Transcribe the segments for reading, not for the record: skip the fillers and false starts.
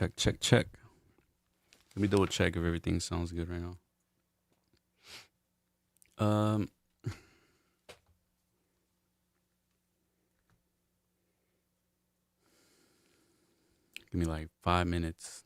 Check, check, check. Let me double check if everything sounds good right now. Um, Give me like 5 minutes.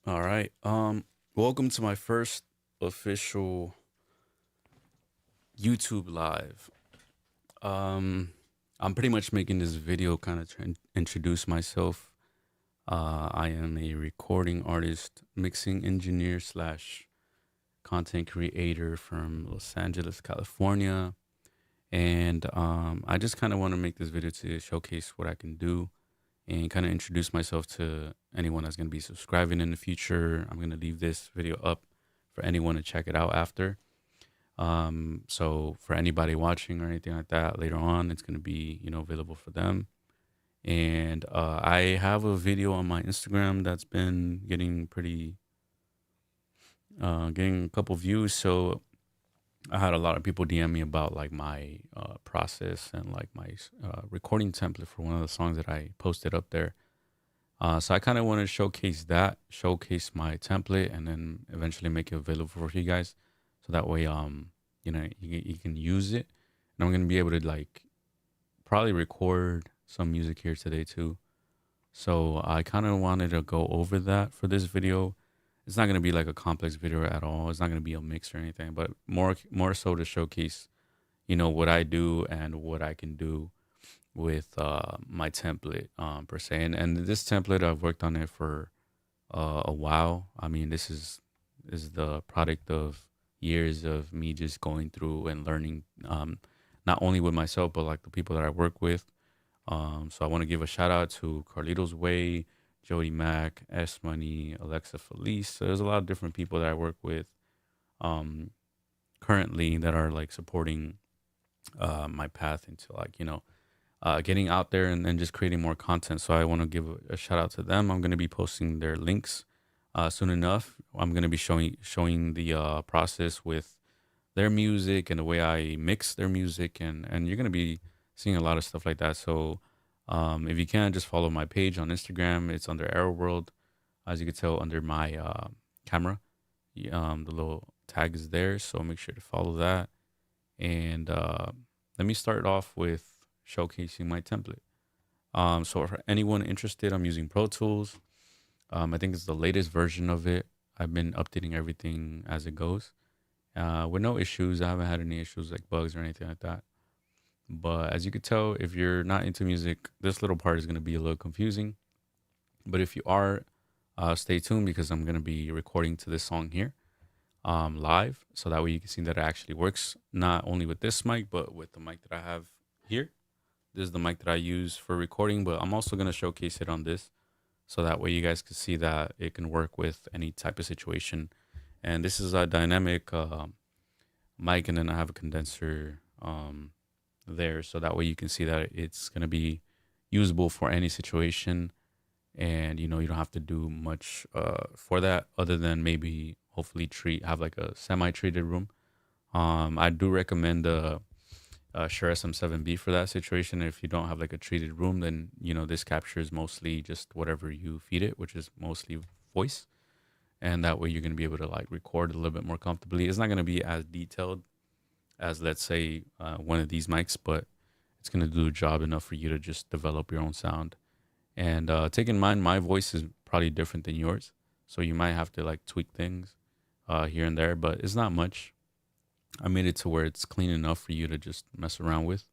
All right. Welcome to my first official YouTube live. Um, I'm pretty much making this video kind of to introduce myself. I am a recording artist, mixing engineer slash content creator from Los Angeles, California. And I just kind of want to make this video to showcase what I can do and kind of introduce myself to anyone that's going to be subscribing in the future. I'm going to leave this video up for anyone to check it out after. So for anybody watching or anything like that later on, it's going to be, available for them. And I have a video on my Instagram that's been getting a couple views. So I had a lot of people DM me about like my process and like my recording template for one of the songs that I posted up there. So I kind of want to showcase my template, and then eventually make it available for you guys, so that way you can use it. And I'm gonna be able to like probably record some music here today too. So I kind of wanted to go over that for this video. It's not going to be like a complex video at all. It's not going to be a mix or anything, but more so to showcase, what I do and what I can do with my template per se. And this template, I've worked on it for a while. I mean, this is the product of years of me just going through and learning, not only with myself but like the people that I work with. So I want to give a shout out to Carlitos Way, Jody Mack, S Money, Alexa Felice. So there's a lot of different people that I work with um, currently that are like supporting my path into like, getting out there and then just creating more content. So I want to give a shout out to them. I'm going to be posting their links soon enough. I'm going to be showing the process with their music and the way I mix their music, and you're going to be seeing a lot of stuff like that. So if you can, just follow my page on Instagram. It's under Arrow World, as you can tell under my camera. The little tag is there, so make sure to follow that. And let me start off with showcasing my template. So for anyone interested, I'm using Pro Tools. I think it's the latest version of it. I've been updating everything as it goes, with no issues. I haven't had any issues like bugs or anything like that. But as you could tell, if you're not into music, this little part is going to be a little confusing. But if you are, stay tuned, because I'm going to be recording to this song here live. So that way you can see that it actually works, not only with this mic, but with the mic that I have here. This is the mic that I use for recording, but I'm also going to showcase it on this. So that way you guys can see that it can work with any type of situation. And this is a dynamic mic, and then I have a condenser there, so that way you can see that it's going to be usable for any situation. And you don't have to do much for that, other than maybe hopefully have like a semi-treated room. I do recommend the Shure SM7B for that situation. If you don't have like a treated room, then this captures mostly just whatever you feed it, which is mostly voice. And that way you're going to be able to like record a little bit more comfortably. It's not going to be as detailed as, let's say, one of these mics, but it's going to do a job enough for you to just develop your own sound. And take in mind, my voice is probably different than yours, so you might have to like tweak things here and there, but it's not much. I made it to where it's clean enough for you to just mess around with.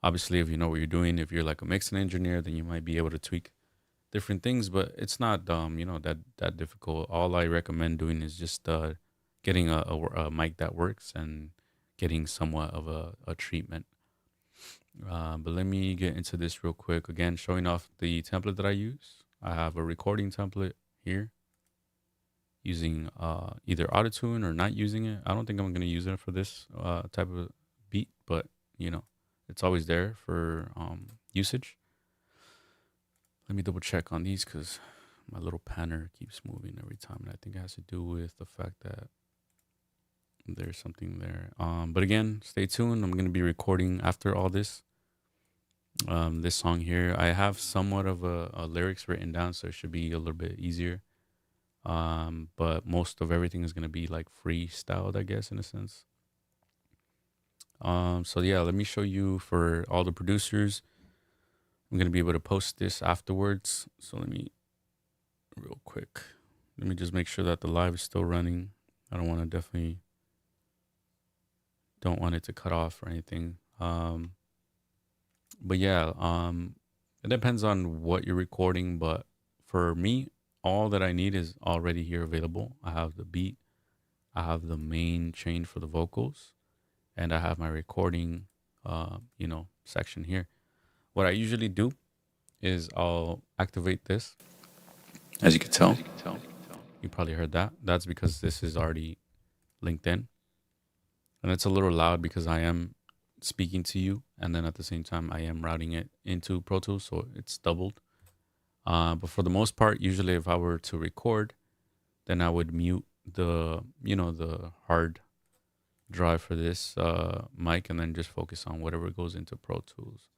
Obviously, if you know what you're doing, if you're like a mixing engineer, then you might be able to tweak different things, but it's not that difficult. All I recommend doing is just getting a mic that works and getting somewhat of a treatment. But let me get into this real quick. Again, showing off the template that I use. I have a recording template here using either autotune or not using it. I don't think I'm going to use it for this type of beat, but you know, it's always there for usage. Let me double check on these because my little panner keeps moving every time, and I think it has to do with the fact that there's something there. But again, stay tuned. I'm going to be recording after all this. This song here, I have somewhat of a lyrics written down, so it should be a little bit easier. But most of everything is going to be like freestyled, I guess, in a sense. So yeah, let me show you for all the producers. I'm going to be able to post this afterwards. So let me real quick. Let me just make sure that the live is still running. I don't want to definitely don't want it to cut off or anything. But yeah, it depends on what you're recording. But for me, all that I need is already here available. I have the beat, I have the main chain for the vocals, and I have my recording, section here. What I usually do is I'll activate this. As you can tell, you probably heard that. That's because this is already linked in. And it's a little loud because I am speaking to you. And then at the same time, I am routing it into Pro Tools. So it's doubled. But for the most part, usually if I were to record, then I would mute the hard drive for this mic and then just focus on whatever goes into Pro Tools.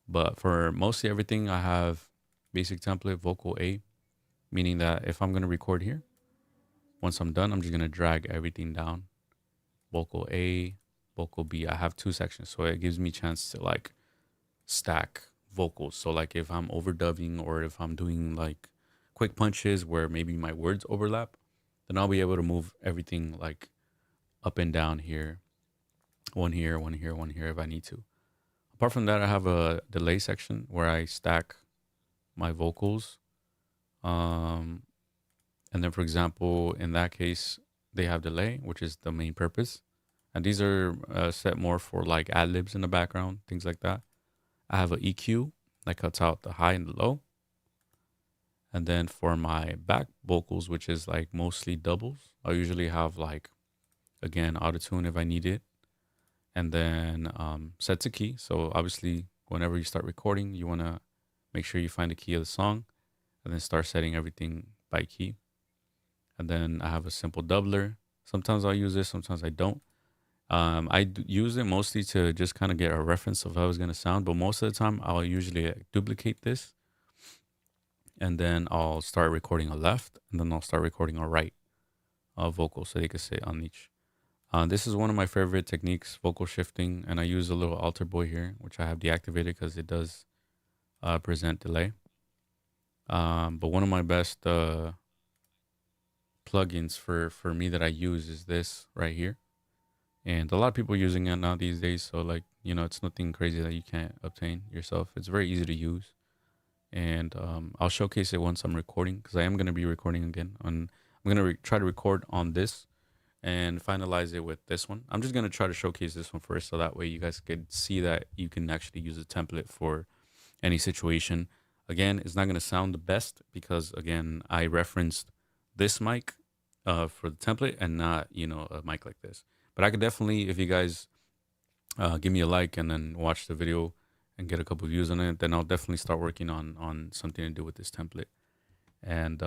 But for mostly everything, I have basic template vocal A, meaning that if I'm going to record here, once I'm done, I'm just going to drag everything down. Vocal A, vocal B. I have two sections, so it gives me a chance to like stack vocals. So like if I'm overdubbing or if I'm doing like quick punches where maybe my words overlap, then I'll be able to move everything like up and down here. One here, one here, one here if I need to. Apart from that, I have a delay section where I stack my vocals. And then, for example, in that case, they have delay, which is the main purpose. And these are set more for like ad libs in the background, things like that. I have an EQ that cuts out the high and the low. And then for my back vocals, which is like mostly doubles, I usually have like, again, autotune if I need it. And then set to key. So obviously, whenever you start recording, you want to make sure you find the key of the song and then start setting everything by key. And then I have a simple doubler. Sometimes I'll use this, sometimes I don't. Use it mostly to just kind of get a reference of how it's going to sound. But most of the time, I'll usually duplicate this. And then I'll start recording a left. And then I'll start recording a right vocal so they can sit on each. This is one of my favorite techniques, vocal shifting, and I use a little alter boy here, which I have deactivated because it does present delay. But one of my best plugins for me that I use is this right here. And a lot of people are using it now these days. So like, it's nothing crazy that you can't obtain yourself. It's very easy to use. And I'll showcase it once I'm recording because I am going to be recording again. I'm going to try to record on this and finalize it with this one. I'm just going to try to showcase this one first so that way you guys could see that you can actually use a template for any situation. Again, it's not going to sound the best because, again, I referenced this mic for the template and not, a mic like this. But I could definitely, if you guys give me a like and then watch the video and get a couple views on it, then I'll definitely start working on something to do with this template. And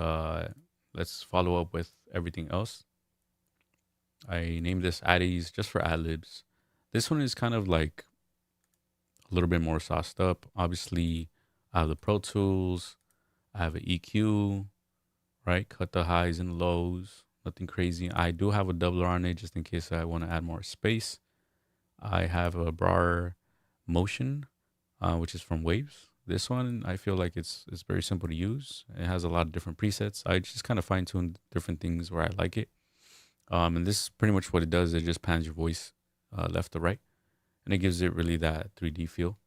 let's follow up with everything else. I named this Addies just for ad-libs. This one is kind of like a little bit more sauced up. Obviously, I have the Pro Tools. I have an EQ, right? Cut the highs and lows. Nothing crazy. I do have a doubler on it just in case I want to add more space. I have a bar motion, which is from Waves. This one, I feel like it's very simple to use. It has a lot of different presets. I just kind of fine-tune different things where I like it. And this is pretty much what it does. It just pans your voice left to right. And it gives it really that 3D feel.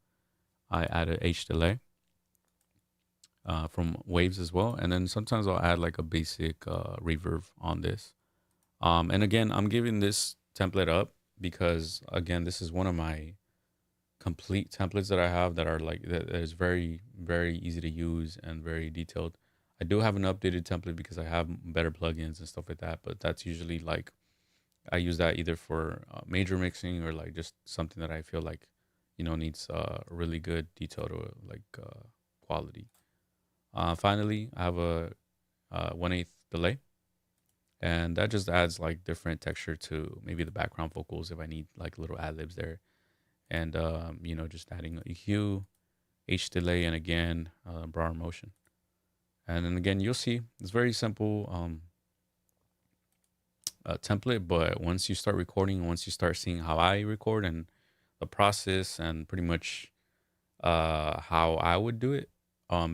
I add a H delay from Waves as well. And then sometimes I'll add like a basic reverb on this. And again, I'm giving this template up because again, this is one of my complete templates that I have that are like that is very very easy to use and very detailed. I do have an updated template because I have better plugins and stuff like that, but that's usually like I use that either for major mixing or like just something that I feel like needs really good detailed or like quality. Finally, I have a 1/8 delay, and that just adds like different texture to maybe the background vocals if I need like little ad libs there, and just adding a EQ, H delay, and again broader motion. And then again, you'll see it's very simple template, but once you start recording, once you start seeing how I record and the process and pretty much how I would do it,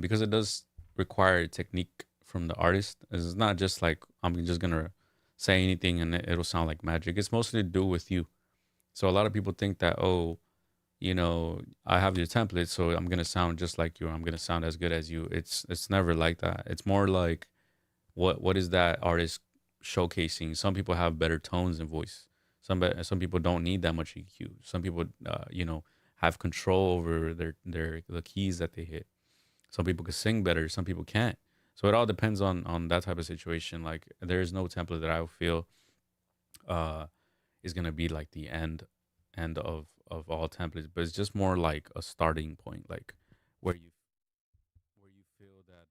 because it does require technique from the artist. It's not just like I'm just gonna say anything and it'll sound like magic. It's mostly to do with you. So a lot of people think that, oh, I have your template, so I'm gonna sound just like you. I'm gonna sound as good as you. It's never like that. It's more like what is that artist showcasing. Some people have better tones and voice. Some people don't need that much EQ. Some people have control over their the keys that they hit. Some people can sing better, some people can't. So it all depends on that type of situation. Like there is no template that I feel uh is gonna be like the end of all templates, but it's just more like a starting point, like where you feel that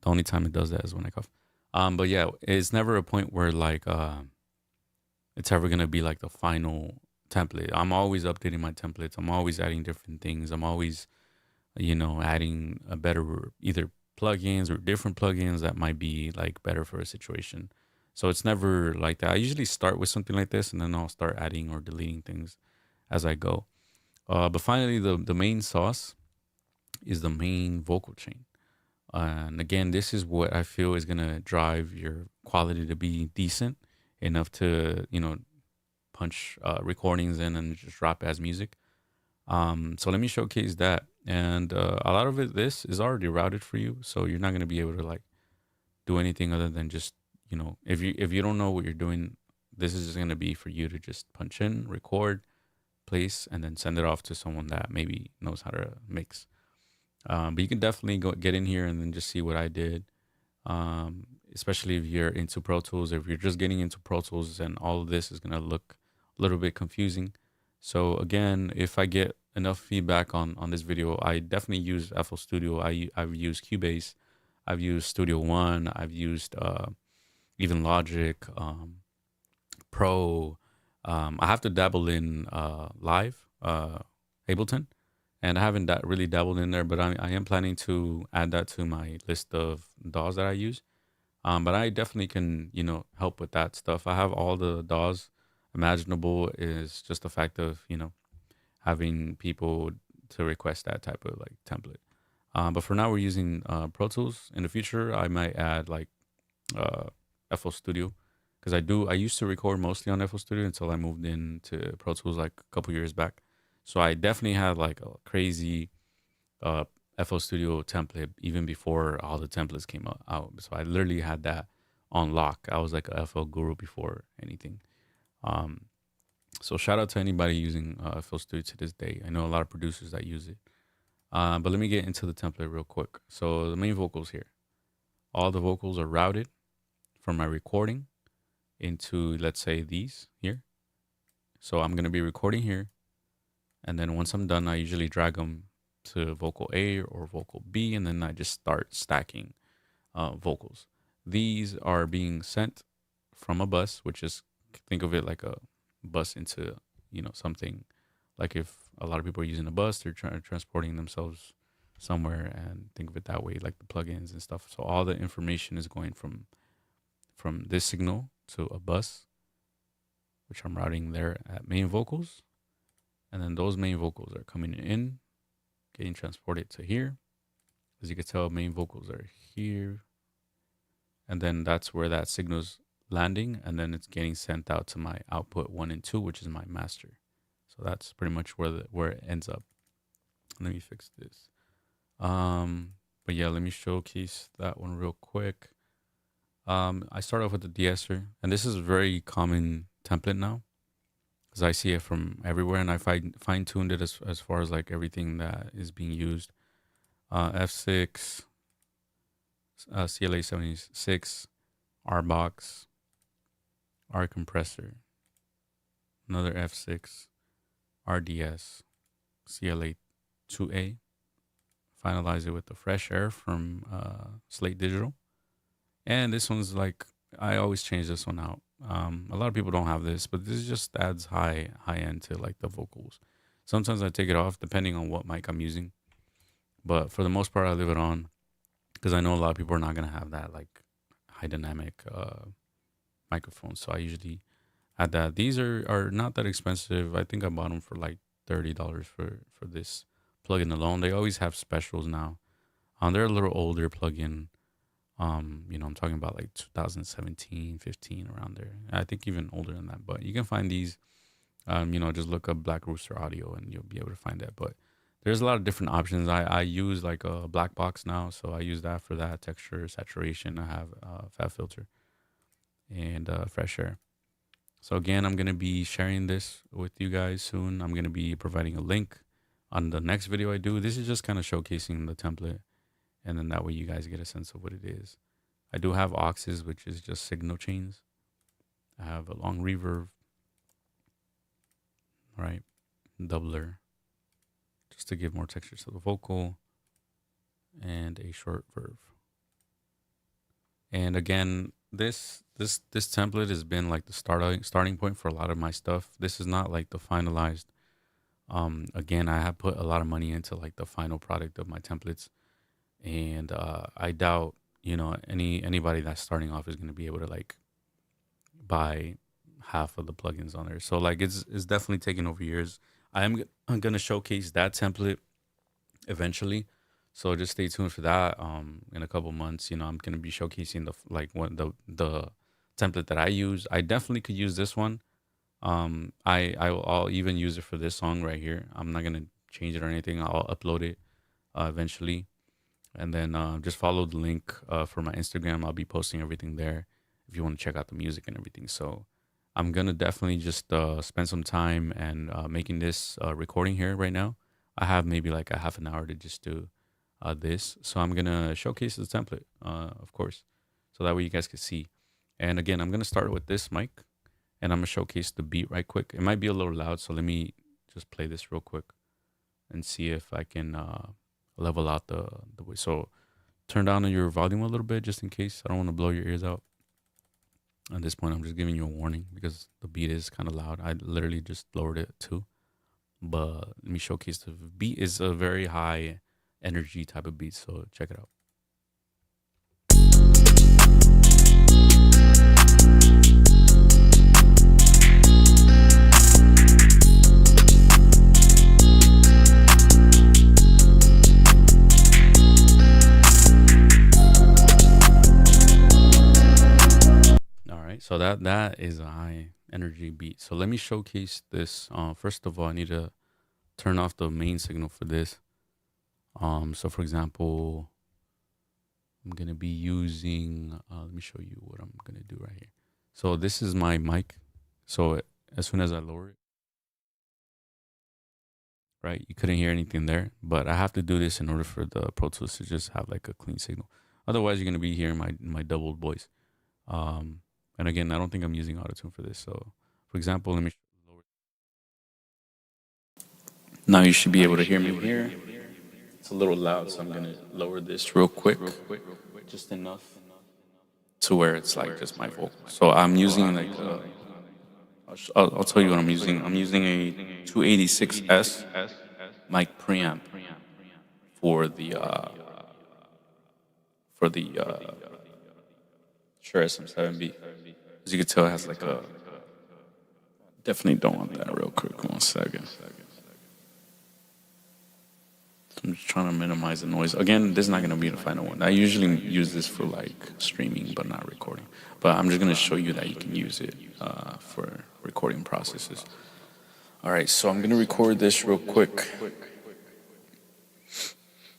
the only time it does that is when I cough. But yeah, it's never a point where like it's ever gonna be like the final template. I'm always updating my templates. I'm always adding different things. I'm always adding a better either plugins or different plugins that might be like better for a situation. So it's never like that. I usually start with something like this and then I'll start adding or deleting things as I go. But finally, the main sauce is the main vocal chain. And again, this is what I feel is gonna drive your quality to be decent enough to punch recordings in and just drop as music. So let me showcase that. And a lot of this is already routed for you, so you're not gonna be able to like do anything other than just if you don't know what you're doing, this is just gonna be for you to just punch in, record, place, and then send it off to someone that maybe knows how to mix. But you can definitely go get in here and then just see what I did. Especially if you're into Pro Tools, if you're just getting into Pro Tools, and all of this is gonna look a little bit confusing. So again, if I get enough feedback on this video, I definitely use FL Studio. I've used Cubase, I've used Studio One, I've used even Logic, Pro. I have to dabble in Live, Ableton, and I haven't really dabbled in there, but I am planning to add that to my list of DAWs that I use. But I definitely can, help with that stuff. I have all the DAWs imaginable. Is just the fact of, having people to request that type of like template. But for now, we're using Pro Tools. In the future, I might add like uh, FL Studio because I used to record mostly on FL Studio until I moved into Pro Tools like a couple years back. So I definitely had like a crazy uh, FL Studio template even before all the templates came out. So I literally had that on lock. I was like a FL guru before anything. Um, so shout out to anybody using FL Studio to this day. I know a lot of producers that use it. But let me get into the template real quick. So the main vocals here, all the vocals are routed from my recording into, let's say, these here. So I'm going to be recording here. And then once I'm done, I usually drag them to vocal A or vocal B, and then I just start stacking vocals. These are being sent from a bus, which is, think of it like a bus into, something like if a lot of people are using a bus, they're transporting themselves somewhere, and think of it that way, like the plugins and stuff. So all the information is going from this signal to a bus, which I'm routing there at main vocals. And then those main vocals are coming in, getting transported to here. As you can tell, main vocals are here. And then that's where that signal's landing. And then it's getting sent out to my output 1 and 2, which is my master. So that's pretty much where it ends up. Let me fix this. But yeah, let me showcase that one real quick. I start off with the de-esser, and this is a very common template now because I see it from everywhere, and I fine tuned it as far as like everything that is being used. F6, CLA 76, R box, R compressor, another F6, RDS, CLA 2A. Finalize it with the fresh air from Slate Digital. And this one's like I always change this one out. A lot of people don't have this, but this just adds high end to like the vocals. Sometimes I take it off depending on what mic I'm using, but for the most part I leave it on because I know a lot of people are not gonna have that like high dynamic microphone. So I usually add that. These are not that expensive. I think I bought them for like $30 for this plugin alone. They always have specials now. They're a little older plugin. I'm talking about like 2017, 15, around there. I think even older than that. But you can find these. Just look up Black Rooster Audio and you'll be able to find that. But there's a lot of different options. I use like a black box now, so I use that for that texture, saturation. I have fat filter and fresh air. So again, I'm gonna be sharing this with you guys soon. I'm gonna be providing a link on the next video I do. This is just kind of showcasing the template, and then that way you guys get a sense of what it is. I do have auxes, which is just signal chains. I have a long reverb, right? Doubler, just to give more texture to the vocal, and a short verb. And again, this template has been like the starting point for a lot of my stuff. This is not like the finalized. Again, I have put a lot of money into like the final product of my templates, and I doubt anybody that's starting off is going to be able to like buy half of the plugins on there. So like it's definitely taken over years. I'm gonna showcase that template eventually, so just stay tuned for that. In a couple months, I'm gonna be showcasing the template that I use. I definitely could use this one. I'll even use it for this song right here. I'm not gonna change it or anything. I'll upload it eventually, and then just follow the link for my Instagram. I'll be posting everything there if you want to check out the music and everything. So I'm gonna definitely just spend some time and making this recording here right now. I have maybe like a half an hour to just do this. So I'm gonna showcase the template, of course, so that way you guys can see. And again, I'm gonna start with this mic, and I'm gonna showcase the beat right quick. It might be a little loud, so let me just play this real quick and see if I can level out the way. So turn down your volume a little bit just in case. I don't want to blow your ears out. At this point, I'm just giving you a warning because the beat is kind of loud. I literally just lowered it too. But let me showcase the beat is a very high energy type of beat. So check it out. So that is a high energy beat. So let me showcase this. First of all, I need to turn off the main signal for this. So for example, I'm gonna be using. Let me show you what I'm gonna do right here. So this is my mic. So as soon as I lower it, right, you couldn't hear anything there. But I have to do this in order for the Pro Tools to just have like a clean signal. Otherwise, you're gonna be hearing my doubled voice. And again, I don't think I'm using autotune for this. So, for example, let me lower. Now you should be able to hear me here. It's a little loud, so I'm gonna lower this real quick, just enough to where it's like just my vocal. So I'm using like I'll tell you what I'm using. I'm using a 286S mic preamp for the Shure SM7B. As you can tell, it has like a. Definitely don't want that real quick. 1 second. I'm just trying to minimize the noise. Again, this is not going to be the final one. I usually use this for like streaming, but not recording. But I'm just going to show you that you can use it for recording processes. All right, so I'm going to record this real quick.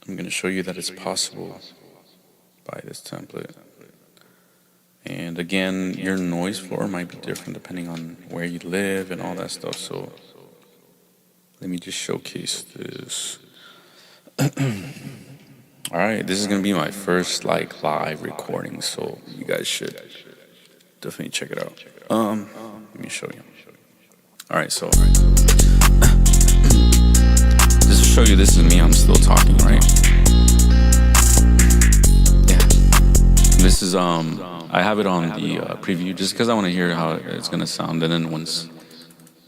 I'm going to show you that it's possible by this template. And again, your noise floor might be different depending on where you live and all that stuff. So let me just showcase this. All right, this is gonna be my first like live recording, so you guys should definitely check it out. Let me show you. All right, so just to show you, this is me. I'm still talking, right? Yeah. This is I have it on the preview just because I want to hear how it's gonna sound, and then once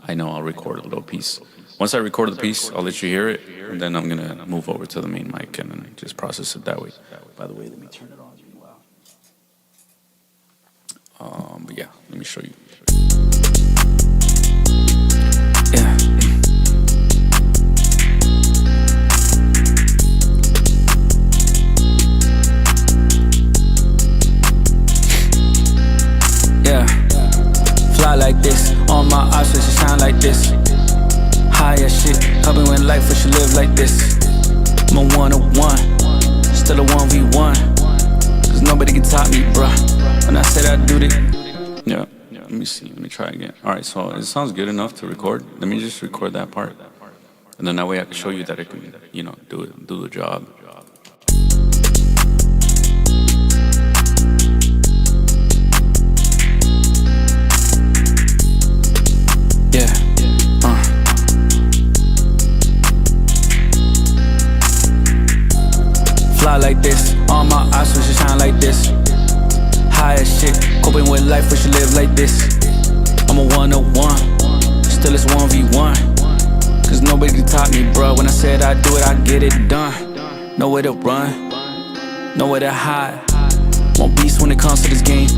I know, I'll record a little piece. Once I record the piece, I'll let you hear it, and then I'm gonna move over to the main mic and then just process it that way. By the way, let me turn it on really loud. But yeah, let me show you. Yeah. Yeah. Fly like this, on my eyes, it shine like this. High as shit, helping when life we should live like this. I'm a 101, still a 1v1. Cause nobody can top me, bruh. When I said I'd do it. Yeah, let me see, let me try again. Alright, so it sounds good enough to record. Let me just record that part. And then that way I can show you that it can, do the job. Fly like this, all my eyes we should shine like this. High as shit, coping with life we should live like this. I'm a 101, still it's 1v1. Cause nobody can top me, bruh. When I said I'd do it, I get it done. Nowhere to run, nowhere to hide. Won't beast when it comes to this game.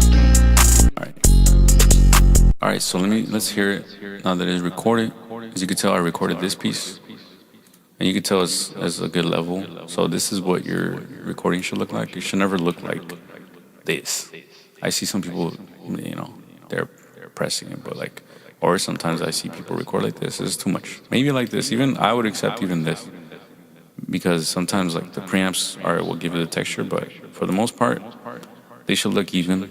Alright, so let's hear it now that it's recorded. As you can tell, I recorded this piece. And you can tell it's a good level. So this is what your recording should look like. It should never look like this. I see some people, they're pressing it, but like, or sometimes I see people record like this. It's too much. Maybe like this. Even I would accept even this, because sometimes like the preamps will give you the texture, but for the most part, they should look even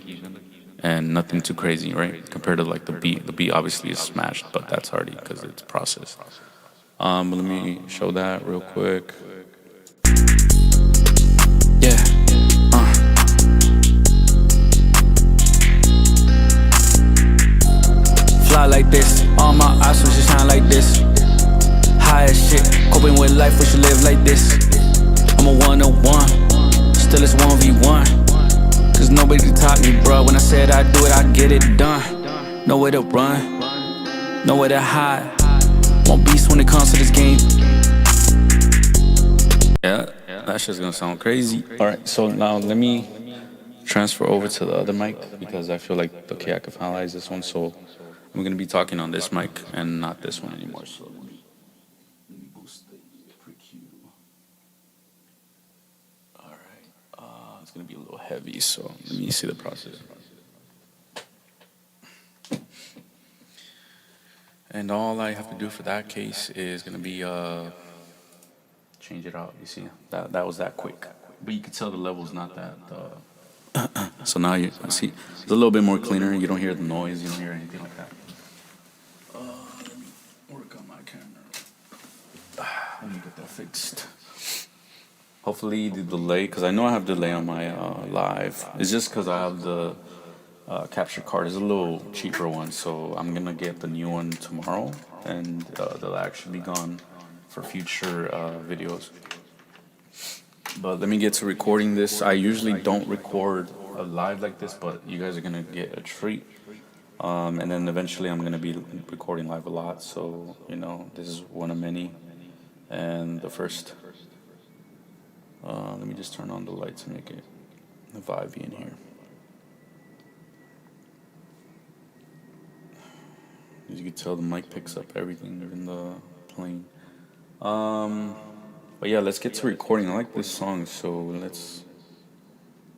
and nothing too crazy, right? Compared to like the beat. The beat obviously is smashed, but that's already because it's processed. But let me show that real quick. Yeah. Fly like this, all my eyes we should shine like this. High as shit, coping with life we should live like this. I'm a 101, still it's 1v1. Cause nobody can top me, bruh. When I said I'd do it, I get it done. Nowhere to run, nowhere to hide. Won't beast when it comes to this game. Yeah, that shit's gonna sound crazy. Alright, so now let me transfer over to the other mic because I feel like, okay, I can finalize this one. So I'm gonna be talking on this mic and not this one anymore. So let me boost the EQ. Alright, it's gonna be a little heavy, so let me see the process. And all I have to do for that case is gonna be change it out. You see, that was that quick, but you can tell the level's not that. So now you see it's a little bit more cleaner. You don't hear the noise. You don't hear anything like that. Let me work on my camera. Let me get that fixed. Hopefully the delay, because I know I have delay on my live. It's just because I have the capture card is a little cheaper one, so I'm gonna get the new one tomorrow, and they'll actually be gone for future videos. But let me get to recording this. I usually don't record live like this, but you guys are gonna get a treat. And then eventually I'm gonna be recording live a lot, so this is one of many. And the first, let me just turn on the lights and make it vibey in here. As you can tell, the mic picks up everything, even the plane. But yeah, let's get to recording. I like this song, so let's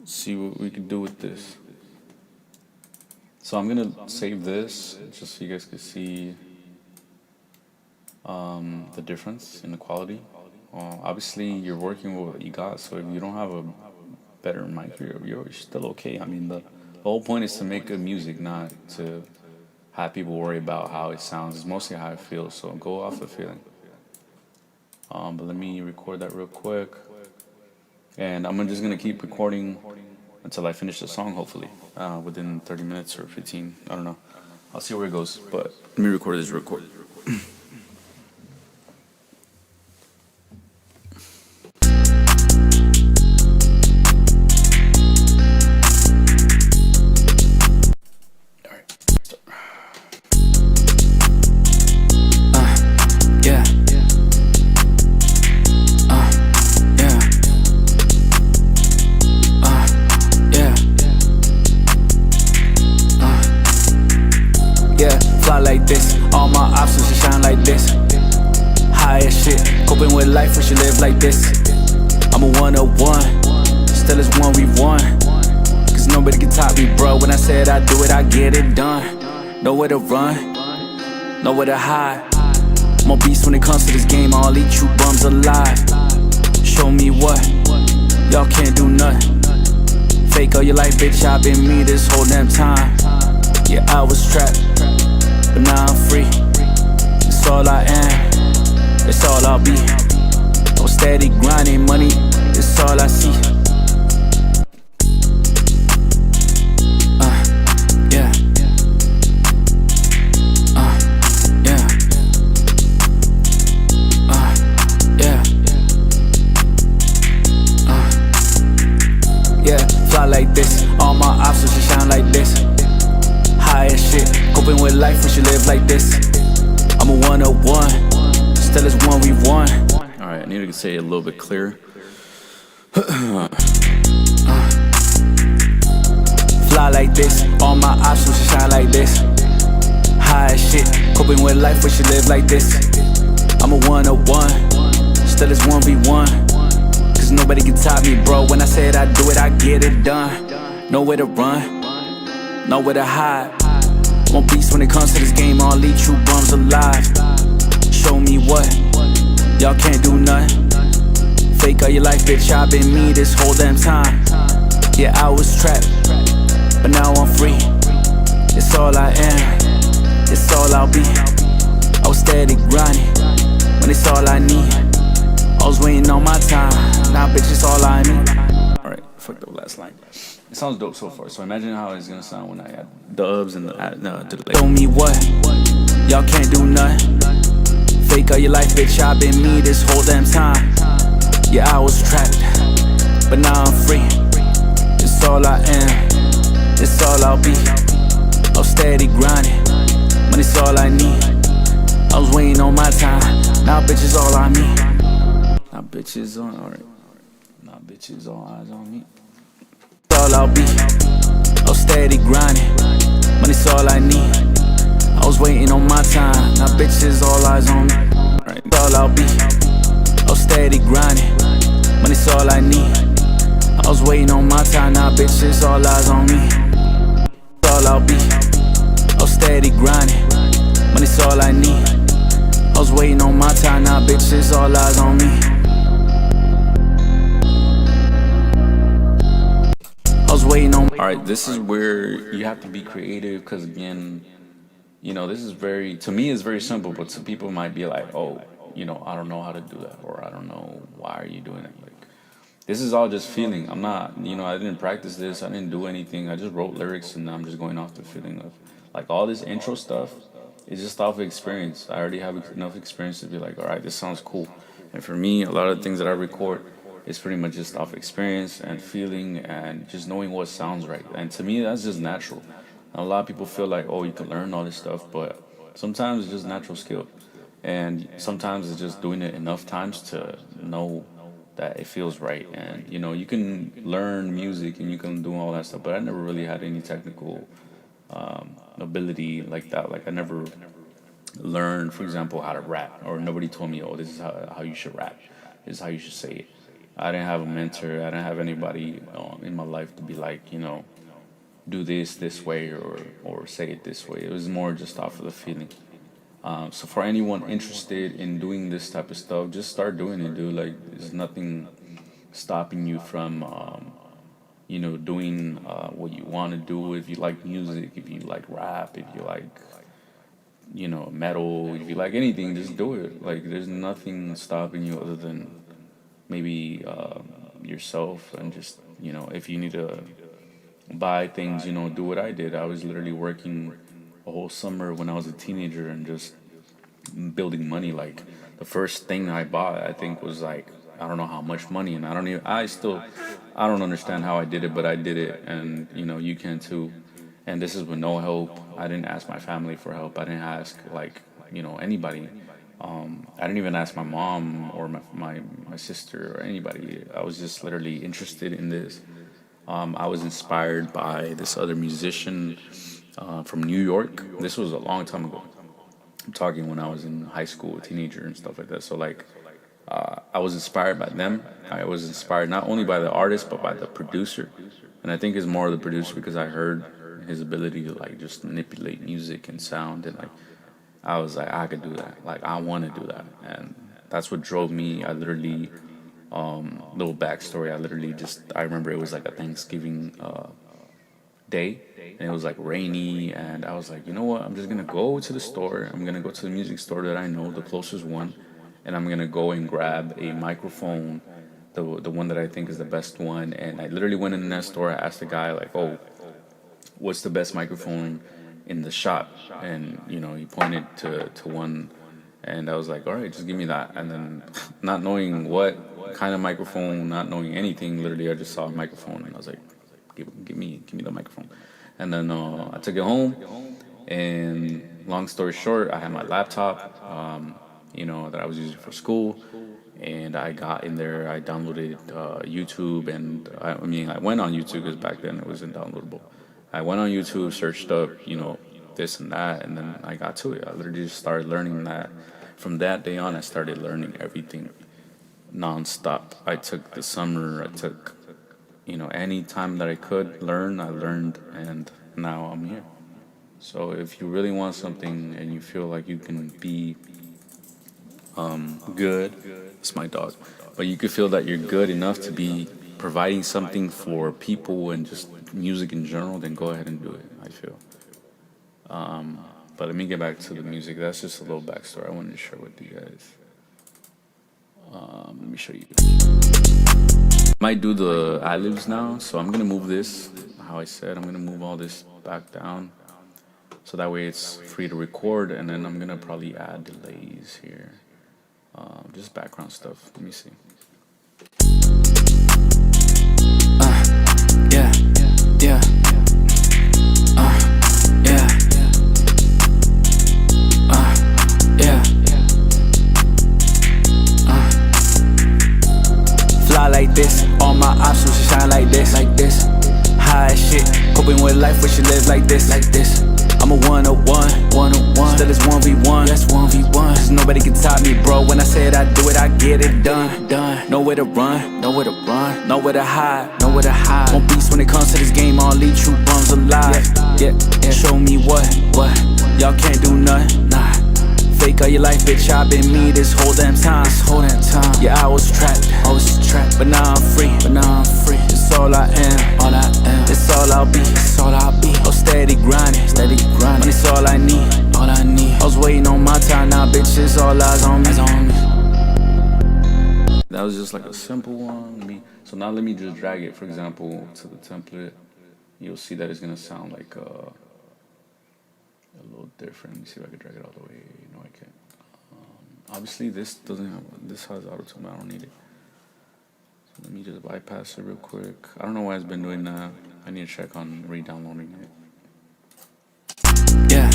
see what we can do with this. So I'm gonna save this just so you guys can see the difference in the quality. Obviously, you're working with what you got, so if you don't have a better mic, you're still okay. I mean, the The whole point is to make good music, not to have people worry about how it sounds. It's mostly how it feels. So go off the feeling. But let me record that real quick, and I'm just gonna keep recording until I finish the song. Hopefully, within 30 minutes or 15. I don't know. I'll see where it goes. But let me record this real quick. Yeah. Yeah. Yeah. Yeah. Fly like this. All my options should shine like this. High as shit. Coping with life, we should live like this. I'm a 101. Still is one we won. Cause nobody can top me, bro. When I said I do it, I get it done. Nowhere to run, nowhere to hide. I'm a beast when it comes to this game. I'll eat you bums alive. Show me what, y'all can't do nothing. Fake all your life, bitch, I've been me this whole damn time. Yeah, I was trapped, but now I'm free. It's all I am, it's all I'll be. I was steady grinding, money, it's all I see. Yeah. Yeah. Yeah. Yeah, fly like this. All my options should shine like this. High as shit. Coping with life, we should live like this. I'm a 101. Still is one we won. All right, I need to say it a little bit clearer. Fly like this. All my options should shine like this. High as shit. Coping with life, we should live like this. I'm a 101. Still is one we won. Cause nobody can top me, bro. When I said I do it, I get it done. Nowhere to run, nowhere to hide. I'm a beast when it comes to this game. I'll eat you bums alive. Show me what, y'all can't do nothing. Fake all your life, bitch, I've been me this whole damn time. Yeah, I was trapped, but now I'm free. It's all I am, it's all I'll be. I was steady grinding, when it's all I need. I was waiting on my time, now bitch, it's all I need. Alright, fuck the last line. It sounds dope so far, so imagine how it's gonna sound when I add dubs and the delay. Show me what, y'all can't do nothing. Fake all your life, bitch, I've been me this whole damn time. Yeah, I was trapped, but now I'm free. It's all I am, it's all I'll be. I was steady grinding, money's all I need. I was waiting on my time, now bitch is all I need. Now bitches on, alright. Now bitches all eyes on me. It's all I'll be. I was steady grinding, money's all I need. I was waiting on my time, now bitches all eyes on me. Right. It's all I'll be. I was steady grinding, money's all I need. I was waiting on my time, now bitches all eyes on me. It's all I'll be. I was steady grinding, money's all I need. I was waiting on my time, now bitches all eyes on me. I was waiting on. Alright, this is where you have to be creative, because again, you know, this is very, to me it's very simple, but some people might be like, oh, you know, I don't know how to do that, or I don't know, why are you doing it? Like, this is all just feeling. I'm not, you know, I didn't practice this, I didn't do anything, I just wrote lyrics and I'm just going off the feeling of, like, all this intro stuff is just off of experience. I already have enough experience to be like, all right, this sounds cool. And for me, a lot of the things that I record is pretty much just off experience and feeling and just knowing what sounds right. And to me, that's just natural. And a lot of people feel like, oh, you can learn all this stuff, but sometimes it's just natural skill. And sometimes it's just doing it enough times to know that it feels right. And, you know, you can learn music and you can do all that stuff, but I never really had any technical ability like that. Like, I never learned, for example, how to rap, or nobody told me, oh, this is how you should rap, this is how you should say it. I didn't have a mentor, I didn't have anybody in my life to be like, you know, do this way, or say it this way. It was more just off of the feeling. So for anyone interested in doing this type of stuff, just start doing it, dude. Like, there's nothing stopping you from doing what you want to do. If you like music, if you like rap, if you like metal, if you like anything, just do it. Like there's nothing stopping you other than maybe yourself, and just if you need to buy things, do what I did. I was literally working a whole summer when I was a teenager and just building money. Like the first thing I bought, I think was like, I don't know how much money, and I don't understand how I did it, but I did it, and you can too. And this is with no help. I didn't ask my family for help. I didn't ask like anybody. I didn't even ask my mom or my sister or anybody. I was just literally interested in this. I was inspired by this other musician from New York. This was a long time ago. I'm talking when I was in high school, a teenager, and stuff like that. So like, I was inspired by them. I was inspired not only by the artist but by the producer, and I think it's more of the producer because I heard his ability to like just manipulate music and sound, and like I was like, I could do that. Like I want to do that, and that's what drove me. I literally, little backstory. I remember it was like a Thanksgiving day, and it was like rainy, and I was like, you know what? I'm just gonna go to the store. I'm gonna go to the music store that I know, the closest one, and I'm gonna go and grab a microphone, the one that I think is the best one. And I literally went in that store. I asked the guy like, oh, what's the best microphone in the shop? And he pointed to one, and I was like, all right, just give me that. And then not knowing what kind of microphone, not knowing anything, literally I just saw a microphone, and I was like, give me the microphone. And then I took it home, and long story short, I had my laptop, that I was using for school, and I got in there. I downloaded YouTube, and I went on YouTube because back then it wasn't downloadable. I went on YouTube, searched up, this and that, and then I got to it. I literally just started learning that. From that day on, I started learning everything nonstop. I took the summer, I took, any time that I could learn, I learned, and now I'm here. So if you really want something and you feel like you can be good, it's my dog, but you could feel that you're good enough to be providing something for people and just music in general, then go ahead and do it, I feel. But let me get back to the music. That's just a little backstory I wanted to share with you guys. Let me show you. Might do the ad-libs now, so I'm gonna move this, how I said, I'm gonna move all this back down, so that way it's free to record, and then I'm gonna probably add delays here. Just background stuff. Let me see. Yeah, yeah, yeah, yeah. Fly like this, all my options should shine like this, high as shit, coping with life, we should live like this, I'm a 101, still it's 1v1, yes 1v1, cause nobody can top me, bro. When I said I do it, I get it done. Nowhere to run, nowhere to hide, Won't beast when it comes to this game, I'll leave true bums alive. Yeah. Show me what, y'all can't do nothing, nah. Fake all your life, bitch, I've been me this whole damn time. Yeah, I was trapped, but now I'm free, It's all I am, it's all I'll be, Oh, steady grinding, money's all I need, I was waiting on my time, now bitch, it's all eyes on me. That was just like a simple one. So now let me just drag it, for example, to the template. You'll see that it's gonna sound like a little different. Let me see if I can drag it all the way. No, I can't. Obviously, this has auto-tune. I don't need it. So let me just bypass it real quick. I don't know why it's been doing that. I need to check on re-downloading it. Yeah.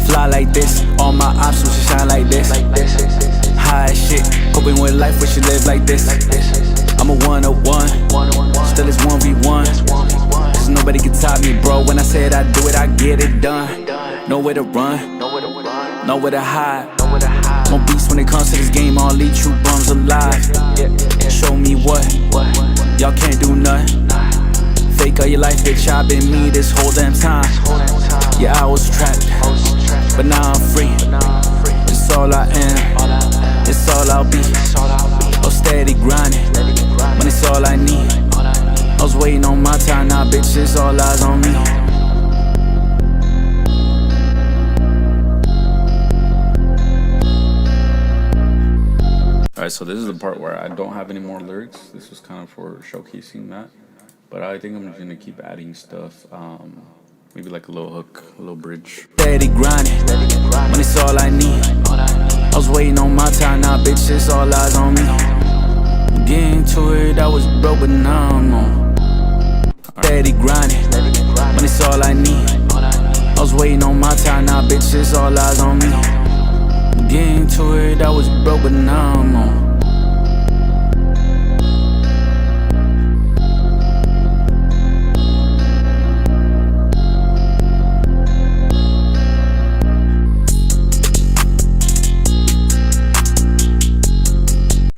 Fly like this, all my options should shine like this, high as shit, coping with life, we should live like this, I'm a 101, still it's 1v1, cause nobody can top me, bro. When I said I do it, I get it done. Nowhere to run, nowhere to hide, Won't beast when it comes to this game, I'll leave true bums alive. Show me what, y'all can't do nothing. Fake all your life, bitch, I've been me this whole damn time. Yeah, I was trapped, but now I'm free. It's all I am, it's all I'll be. Oh, steady grinding, money's all I need. I was waiting on my time, now bitch, it's all eyes on me. Alright, so this is the part where I don't have any more lyrics. This was kind of for showcasing that. But I think I'm just gonna keep adding stuff. Maybe like a little hook, a little bridge. Steady grinding, money's all I need. I was waiting on my time, now bitch, it's all eyes on me. Getting to it, I was broke, but now I'm on. Steady grinding, money's all I need. I was waiting on my time, now bitch, it's all eyes on me. Getting to it, I was broke, but now I'm on.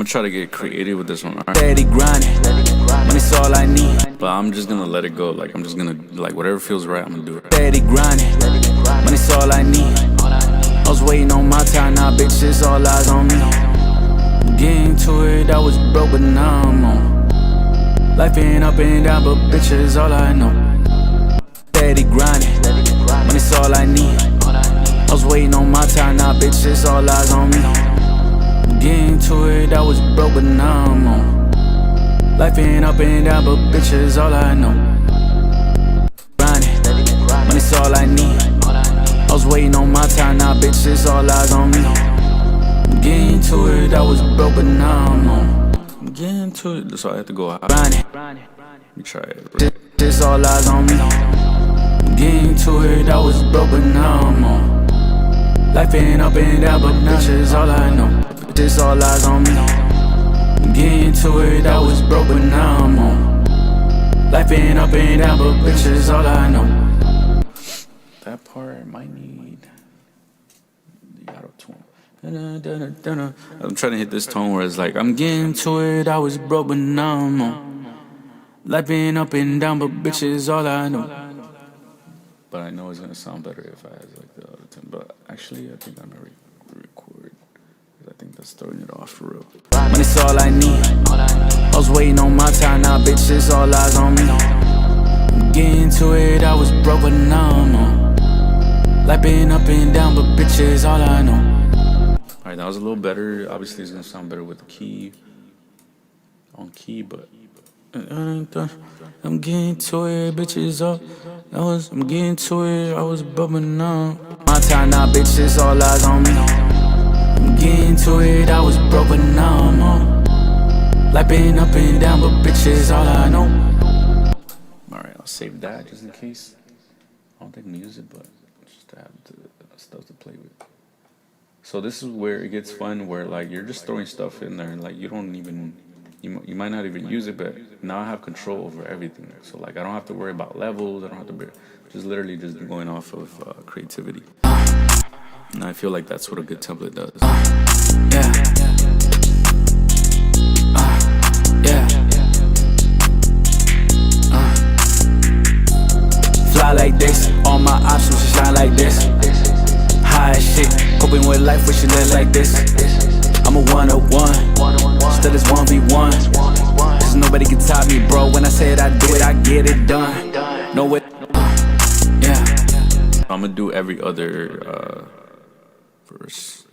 Try to get creative with this one, alright? Steady grinding, money's all I need. But I'm just gonna let it go. Like I'm just gonna whatever feels right, I'm gonna do it. Steady grinding, money's all I need. I was waiting on my time, now bitch, it's all eyes on me. Getting to it, I was broke, but now I'm on. Life ain't up and down, but bitch, it's all I know. Steady grinding, money's all I need. I was waiting on my time, now bitch, it's all eyes on me. Getting to it, I was broke, but now I'm on. Life ain't up and down, but bitch, it's all I know. Grinding, money's all I need. I was waiting on my time, now bitch, it's all eyes on me. Getting to it, I was broke, but now I'm on. I'm getting to it, so I have to go out. Grinding, Let me try it. it's all eyes on me. Getting to it, I was broke, but now I'm on. Life ain't up and down, but bitch, it's all I know. This all eyes on me. Getting to it, I was broke, but now I'm on. Life ain't up and down, but bitch, is all I know. That part might need the auto tune. I'm trying to hit this tone where it's like I'm getting to it, I was broke, but now I'm on. Life ain't up and down, but bitch, is all I know. But I know it's gonna sound better if I had like the auto tune. But actually, I think I'm gonna record. I think that's throwing it off for real. Money's all I need. I was waiting on my time, now bitch, it's all eyes on me. Getting to it, I was broke, but now I'm on. Life been up and down, but bitch, it's all I know. Alright, that was a little better. Obviously, it's gonna sound better with the key on key, but I'm getting to it, bitch, it's all. I'm getting to it, I was broke, but now my time, now bitch, it's all eyes on me. Getting to it, I was broke, but now I'm on. Life been up and down, but bitch, is all I know. Alright, I'll save that just in case. I don't think I'm gonna use it, but just to have stuff to play with. So this is where it gets fun, where like you're just throwing stuff in there and like you don't even, you might not even use it, but now I have control over everything. So like I don't have to worry about levels, I don't have to be, just literally just going off of creativity. And I feel like that's what a good template does. Yeah. Fly like this, all my options should shine like this. High as shit, coping with life, we should live like this. I'm a 101, still it's 1v1. Cause nobody can top me, bro. When I said I do it, I get it done. Know it, yeah. I'm gonna do every other verse.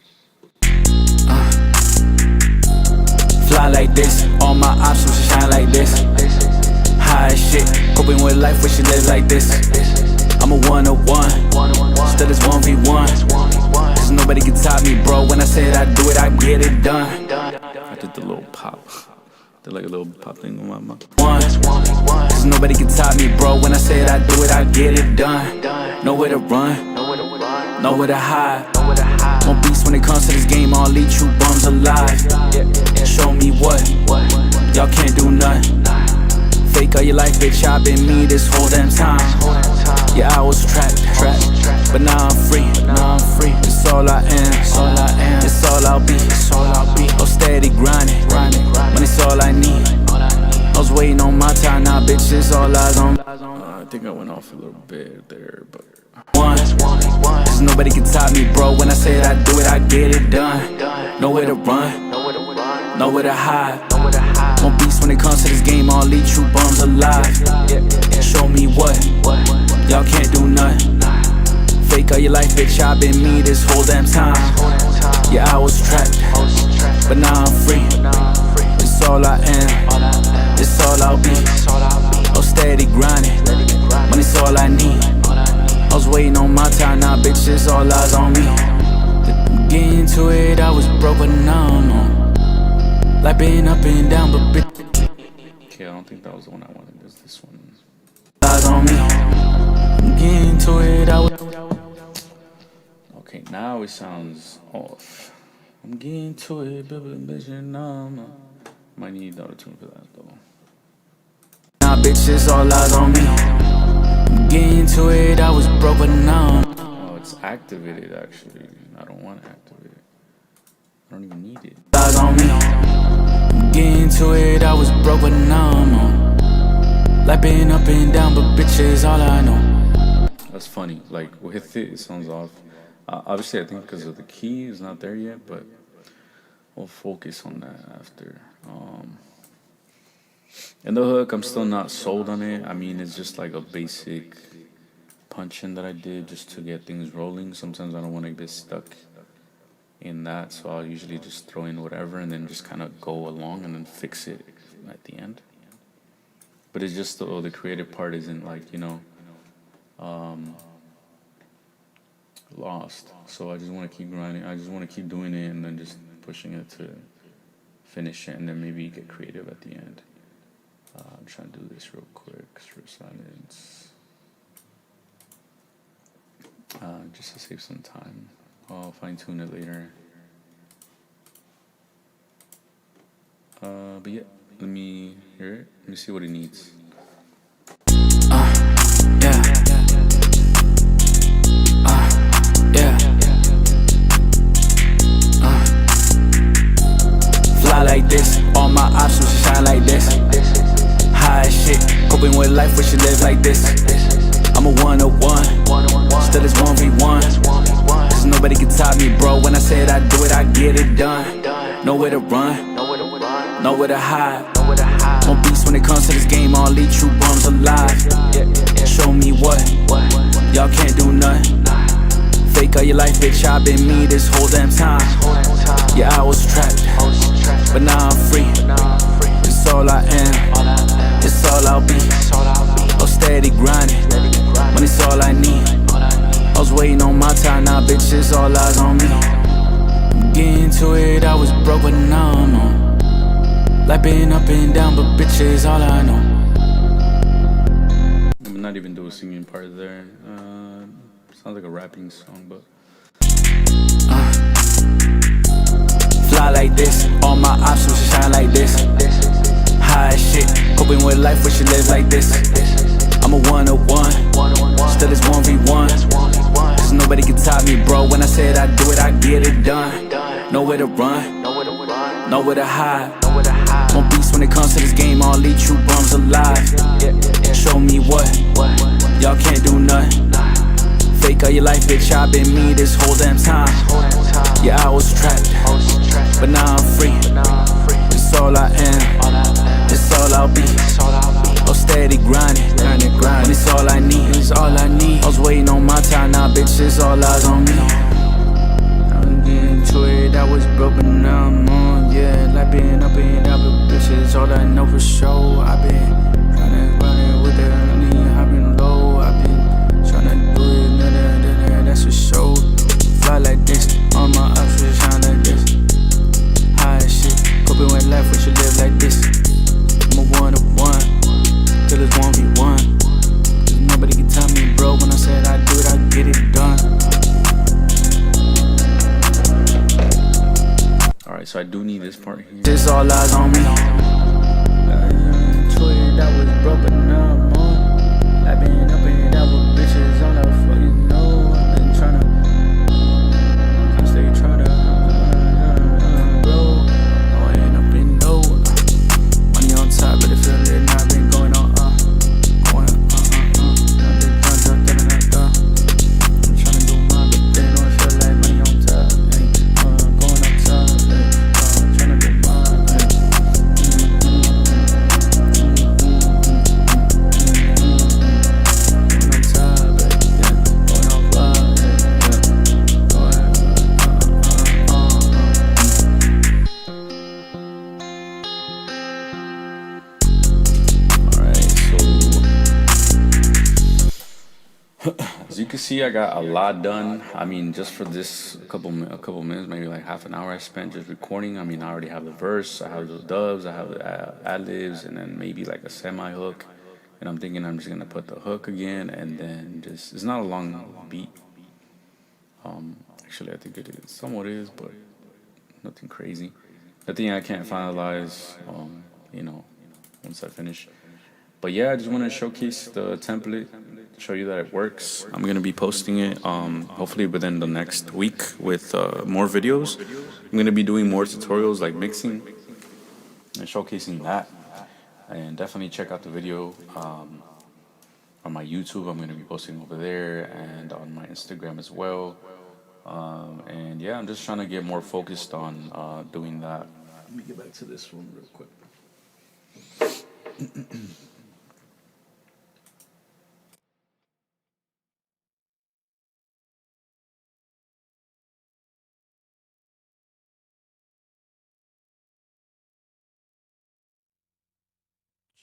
Fly like this, all my options should shine like this. High as shit, coping with life, we should live like this. I'm a 101, still it's 1v1. Cause nobody can top me, bro. When I said I do it, I get it done. I did the little pop. Did like a little pop thing on my mouth. Cause nobody can top me, bro. When I said I do it, I get it done. Nowhere to run, nowhere to hide. On beats when it comes to this game, I'll leave true bums alive. Show me what, y'all can't do nothing. Fake all your life, bitch, I've been me this whole damn time. Yeah, I was trapped, but now I'm free, It's all I am, it's all I'll be, Oh, steady grinding, money's all I need. I was waiting on my time, now bitch, it's all eyes on me. I think I went off a little bit there, but one. Cause nobody can top me, bro. When I said I do it, I get it done. Nowhere to run, nowhere to hide. One beast when it comes to this game, all these true bums alive. Show me what, y'all can't do nothing. Fake all your life, bitch, I've been me this whole damn time. Yeah, I was trapped, but now I'm free. It's all I am, it's all I'll be. I'm steady grinding, money's all I need. I was waiting on my time, now bitch, it's all eyes on me. Getting to it, I was broke, but now I'm on. Like being up and down, but bitch. okay, I don't think that was the one I wanted. It was this one. Eyes on me. I'm getting to it, I was. Okay, now it sounds off. I'm getting to it, bitch, might need auto tune for that though. Now bitch, it's all eyes on me. I'm getting to it, I was broke, but now I'm. Oh, it's activated actually. I don't want to activate it. I don't even need it. Eyes on me. I'm getting to it, I was broke, but now I'm on. Like being up and down, but bitch, it's all I know. That's funny. Like with it sounds off. Obviously, I think because of the key is not there yet, but we'll focus on that after. And the hook, I'm still not sold on it. I mean, it's just like a basic punch-in that I did just to get things rolling. Sometimes I don't want to get stuck in that, so I'll usually just throw in whatever and then just kind of go along and then fix it at the end. But it's just the creative part isn't like, lost. So I just want to keep grinding. I just want to keep doing it and then just pushing it to finish it and then maybe get creative at the end. I'm trying to do this real quick. Strip silence. Just to save some time. I'll fine tune it later. But yeah, let me hear it. Let me see what it needs. Fly like this, all my options shine like this. High as shit, coping with life, we should live like this. I'm a 101, still it's 1v1. Cause nobody can top me, bro. When I said I do it, I get it done. Nowhere to run, nowhere to hide. One beast when it comes to this game, all these true bums alive. Show me what, y'all can't do nothing. Fake all your life, bitch, I've been me this whole damn time. Yeah, I was trapped, but now I'm free. It's all I am, it's all I'll be. I'm steady grinding, money's all I need. I was waiting on my time, now bitch, it's all eyes on me. I'm getting to it, I was broke, but now I'm on. Like being up and down, but bitch, it's all I know. I'm not even doing a singing part there. Sounds like a rapping song, but fly like this, all my options shine like this. High as shit, coping with life, we should live like this. I'm a 101, still it's 1v1. Cause nobody can top me, bro. When I said I do it, I get it done. Nowhere to run, nowhere to hide. One beast when it comes to this game, all these true bums alive. Show me what, y'all can't do nothing. Fake all your life, bitch, I've been me this whole damn time. Yeah, I was trapped, but now I'm free. It's all I am, it's all I'll be. I'm steady grinding, when it's all I need, it's all I need. I was waiting on my time, now bitch, it's all eyes on me. I'm getting to it, I was broke, but now I'm on. Yeah, like being up and down, but bitch, it's all I know for sure. I've been trying to run it with the honey, I've been low, I've been tryna do it, that's for sure. Fly like this, all my options shine like this. High as shit, coping with life, we should live like this. I'm a 101, till it's 1v1. Cause nobody can tell me, bro, when I said I do it, I get it done. alright, so I do need this part here. This all eyes on me. Tweeted I was broke, but now I'm on. I've been up and down with bitches on the fucking know. I've been tryna, I stay tryna grow. No, I ain't up in no. Money on top, but it feel lit, and I've been going on, going As you can see, I got a lot done. I mean, just for this a couple minutes, maybe like half an hour I spent just recording. I mean, I already have the verse, I have the dubs, I have the ad libs, and then maybe like a semi hook. And I'm thinking I'm just gonna put the hook again, and then just it's not a long beat. Actually, I think it is somewhat is, but nothing crazy. The thing I can't finalize, you know, once I finish. But yeah, I just want to showcase the template, show you that it works. I'm gonna be posting it, hopefully within the next week with more videos. I'm gonna be doing more tutorials like mixing and showcasing that. And definitely check out the video on my YouTube. I'm gonna be posting over there and on my Instagram as well. And yeah, I'm just trying to get more focused on doing that. Let me get back to this one real quick.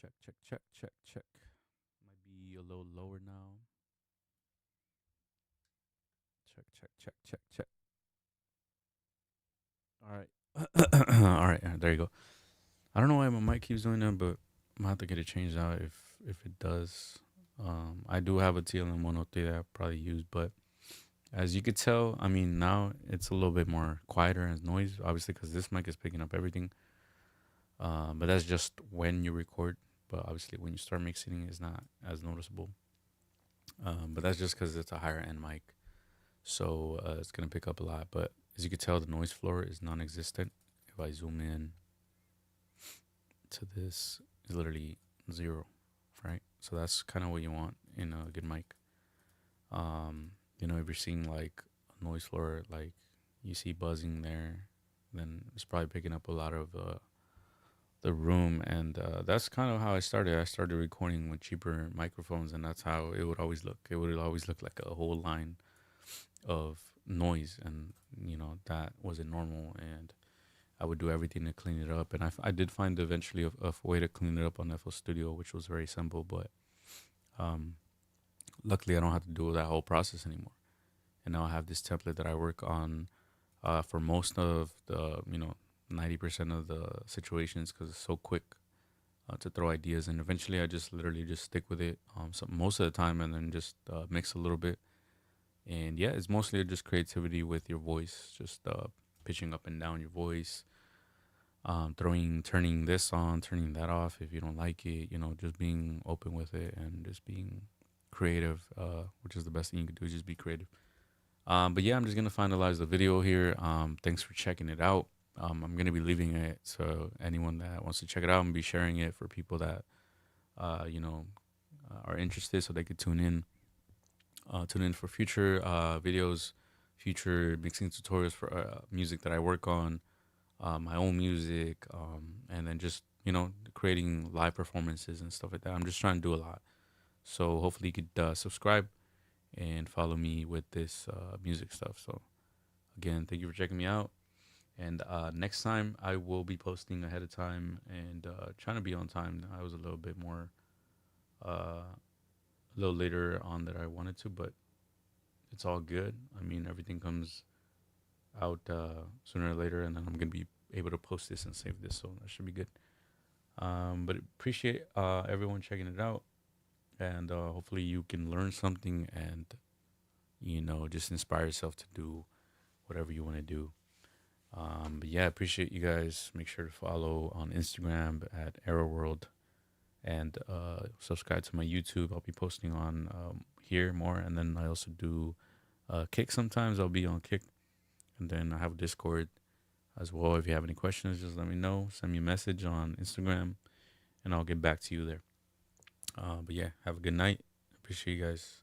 Check, check, check, check, check. Might be a little lower now. Check, check, check, check, check. All right. All right, there you go. I don't know why my mic keeps doing that, but I'm gonna have to get it changed out if it does. I do have a TLM 103 that I probably use, but as you could tell, I mean now it's a little bit more quieter and noise, obviously because this mic is picking up everything. But that's just when you record. But obviously when you start mixing, it's not as noticeable. But that's just because it's a higher end mic, so it's gonna pick up a lot. But as you can tell, the noise floor is non-existent. If I zoom in to this, is literally zero, right? So that's kind of what you want in a good mic. If you're seeing like a noise floor, like you see buzzing there, then it's probably picking up a lot of the room, and that's kind of how I started. I started recording with cheaper microphones, and that's how it would always look. It would always look like a whole line of noise, and that wasn't normal. And I would do everything to clean it up, and I did find eventually a way to clean it up on FL Studio, which was very simple. But um, luckily, I don't have to do that whole process anymore. And now I have this template that I work on for most of the 90% of the situations because it's so quick to throw ideas, and eventually I just literally just stick with it so most of the time, and then just mix a little bit. And yeah, it's mostly just creativity with your voice, just pitching up and down your voice, turning this on, turning that off if you don't like it, just being open with it and just being creative, which is the best thing you can do, is just be creative. But yeah, I'm just gonna finalize the video here. Thanks for checking it out. I'm gonna be leaving it so anyone that wants to check it out and be sharing it for people that uh, you know are interested, so they could tune in for future videos, future mixing tutorials for music that I work on, my own music, and then just creating live performances and stuff like that. I'm just trying to do a lot, so hopefully you could subscribe and follow me with this music stuff. So again, thank you for checking me out. And next time I will be posting ahead of time and trying to be on time. I was a little bit more, a little later on that I wanted to, but it's all good. I mean, everything comes out sooner or later, and then I'm gonna be able to post this and save this, so that should be good. But appreciate everyone checking it out, and hopefully you can learn something and just inspire yourself to do whatever you want to do. But yeah, appreciate you guys. Make sure to follow on Instagram at Arrow World, and subscribe to my YouTube. I'll be posting on here more, and then I also do Kick sometimes. I'll be on Kick, and then I have Discord as well. If you have any questions, just let me know. Send me a message on Instagram, and I'll get back to you there. But yeah, have a good night. Appreciate you guys.